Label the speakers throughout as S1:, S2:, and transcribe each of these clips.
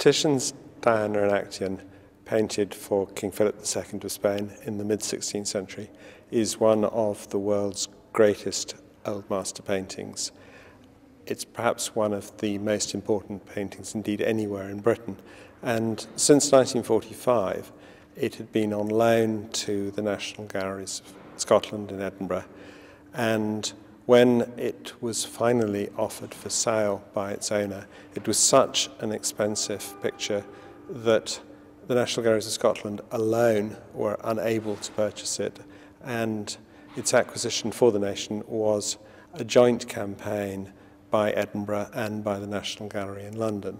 S1: Titian's Diana and Actaeon, painted for King Philip II of Spain in the mid-16th century, is one of the world's greatest Old Master paintings. It's perhaps one of the most important paintings indeed anywhere in Britain, and since 1945 it had been on loan to the National Galleries of Scotland in Edinburgh, and when it was finally offered for sale by its owner, it was such an expensive picture that the National Galleries of Scotland alone were unable to purchase it, and its acquisition for the nation was a joint campaign by Edinburgh and by the National Gallery in London.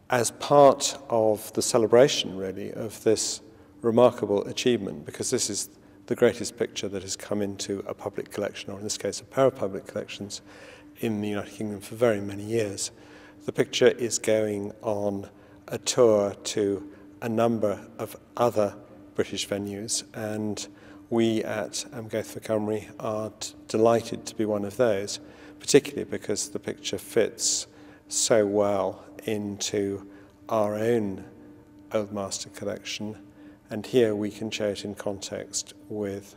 S1: As part of the celebration, really, of this remarkable achievement, because this is the greatest picture that has come into a public collection, or in this case a pair of public collections, in the United Kingdom for very many years, the picture is going on a tour to a number of other British venues, and we at Amgueddfa Cymru are delighted to be one of those, particularly because the picture fits so well into our own Old Master collection, and here we can show it in context with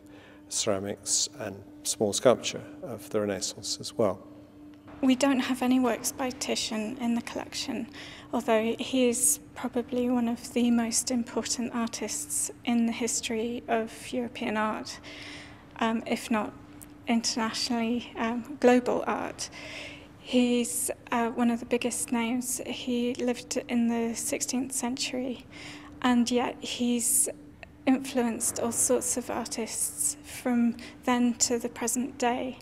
S1: ceramics and small sculpture of the Renaissance as well.
S2: We don't have any works by Titian in the collection, although he is probably one of the most important artists in the history of European art, if not internationally global art. He's one of the biggest names. He lived in the 16th century, and yet he's influenced all sorts of artists from then to the present day.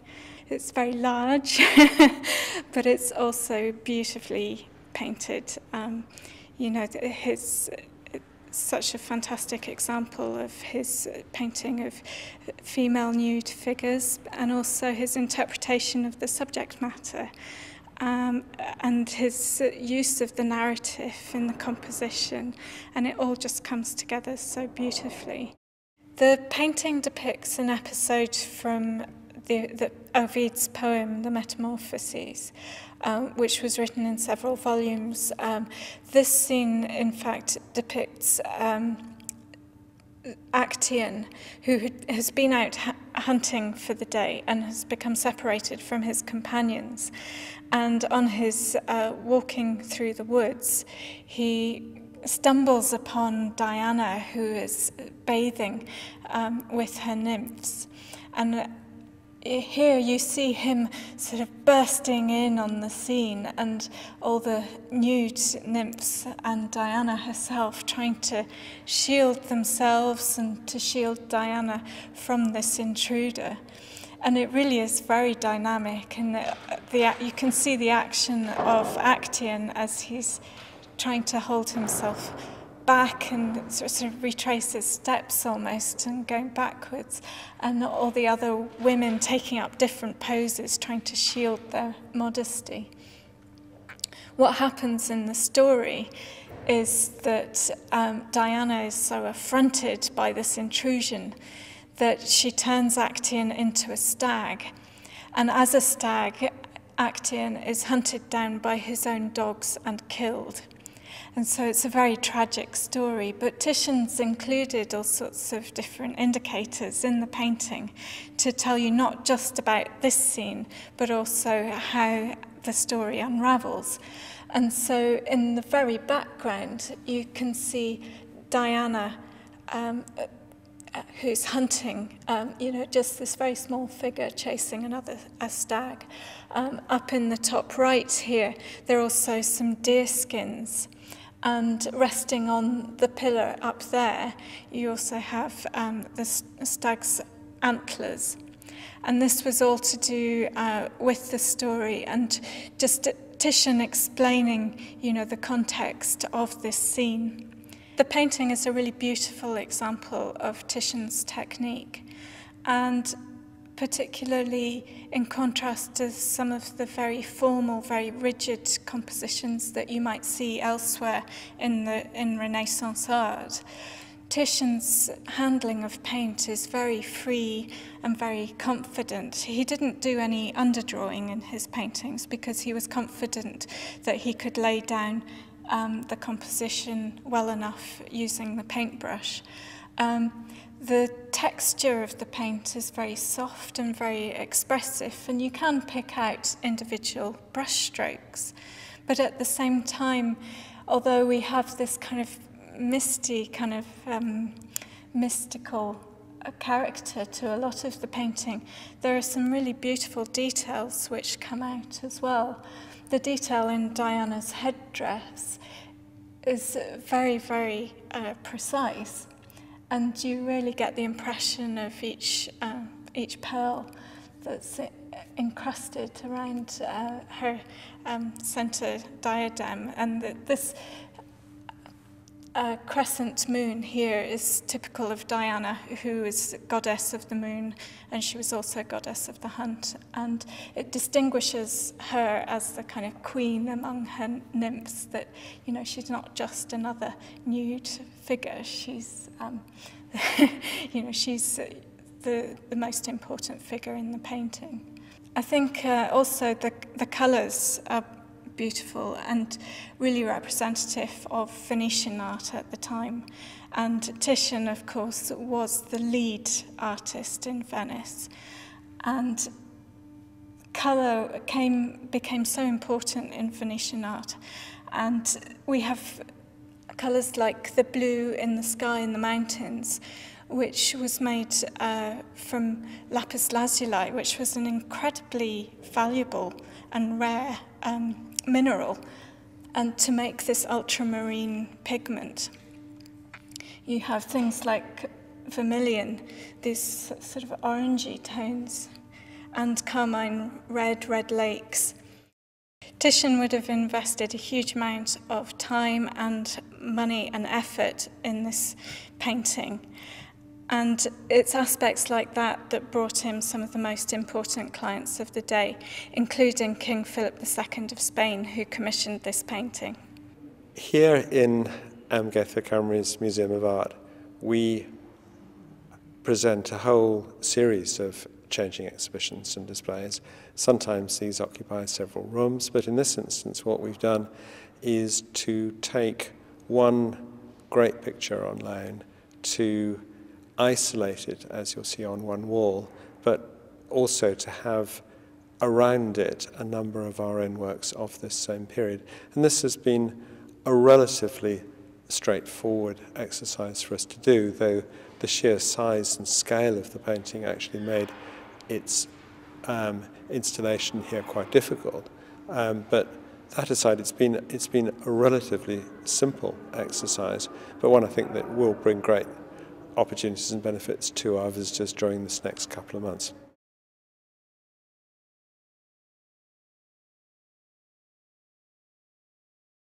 S2: It's very large, but it's also beautifully painted. You know, such a fantastic example of his painting of female nude figures, and also his interpretation of the subject matter, and his use of the narrative in the composition, and it all just comes together so beautifully. The painting depicts an episode from the Ovid's poem, The Metamorphoses, which was written in several volumes. This scene, in fact, depicts Actaeon, who has been out hunting for the day and has become separated from his companions. And on his walking through the woods, he stumbles upon Diana, who is bathing with her nymphs. And here you see him sort of bursting in on the scene, and all the nude nymphs and Diana herself trying to shield themselves and to shield Diana from this intruder. And it really is very dynamic, and you can see the action of Actaeon as he's trying to hold himself back and sort of retrace his steps almost and going backwards, and all the other women taking up different poses trying to shield their modesty. What happens in the story is that Diana is so affronted by this intrusion that she turns Actaeon into a stag, and as a stag, Actaeon is hunted down by his own dogs and killed. And so it's a very tragic story, but Titian's included all sorts of different indicators in the painting to tell you not just about this scene, but also how the story unravels. And so in the very background, you can see Diana, who's hunting, you know, just this very small figure chasing a stag. Up in the top right here, there are also some deer skins. And resting on the pillar up there, you also have the stag's antlers. And this was all to do with the story, and just Titian explaining, you know, the context of this scene. The painting is a really beautiful example of Titian's technique, and particularly in contrast to some of the very formal, very rigid compositions that you might see elsewhere in Renaissance art. Titian's handling of paint is very free and very confident. He didn't do any underdrawing in his paintings because he was confident that he could lay down the composition well enough using the paintbrush. The texture of the paint is very soft and very expressive, and you can pick out individual brush strokes. But at the same time, although we have this kind of mystical character to a lot of the painting, there are some really beautiful details which come out as well. The detail in Diana's headdress is very, very precise, and you really get the impression of each pearl that's encrusted around her centre diadem. And this crescent moon here is typical of Diana, who is goddess of the moon, and she was also goddess of the hunt. And it distinguishes her as the kind of queen among her nymphs, that, you know, she's not just another nude figure. She's, you know, she's the most important figure in the painting. I think also the colours are beautiful and really representative of Venetian art at the time. And Titian, of course, was the lead artist in Venice. And colour became so important in Venetian art. And we have colours like the blue in the sky in the mountains, which was made from lapis lazuli, which was an incredibly valuable and rare mineral, and to make this ultramarine pigment. You have things like vermilion, these sort of orangey tones, and carmine red lakes. Titian would have invested a huge amount of time and money and effort in this painting. And it's aspects like that that brought him some of the most important clients of the day, including King Philip II of Spain, who commissioned this painting.
S1: Here in Amgueddfa, Cymru's Museum of Art, we present a whole series of changing exhibitions and displays. Sometimes these occupy several rooms, but in this instance what we've done is to take one great picture on loan, to isolate it, as you'll see, on one wall, but also to have around it a number of our own works of this same period. And this has been a relatively straightforward exercise for us to do, though the sheer size and scale of the painting actually made its installation here quite difficult. But that aside, it's been a relatively simple exercise, but one I think that will bring great opportunities and benefits to our visitors during this next couple of months.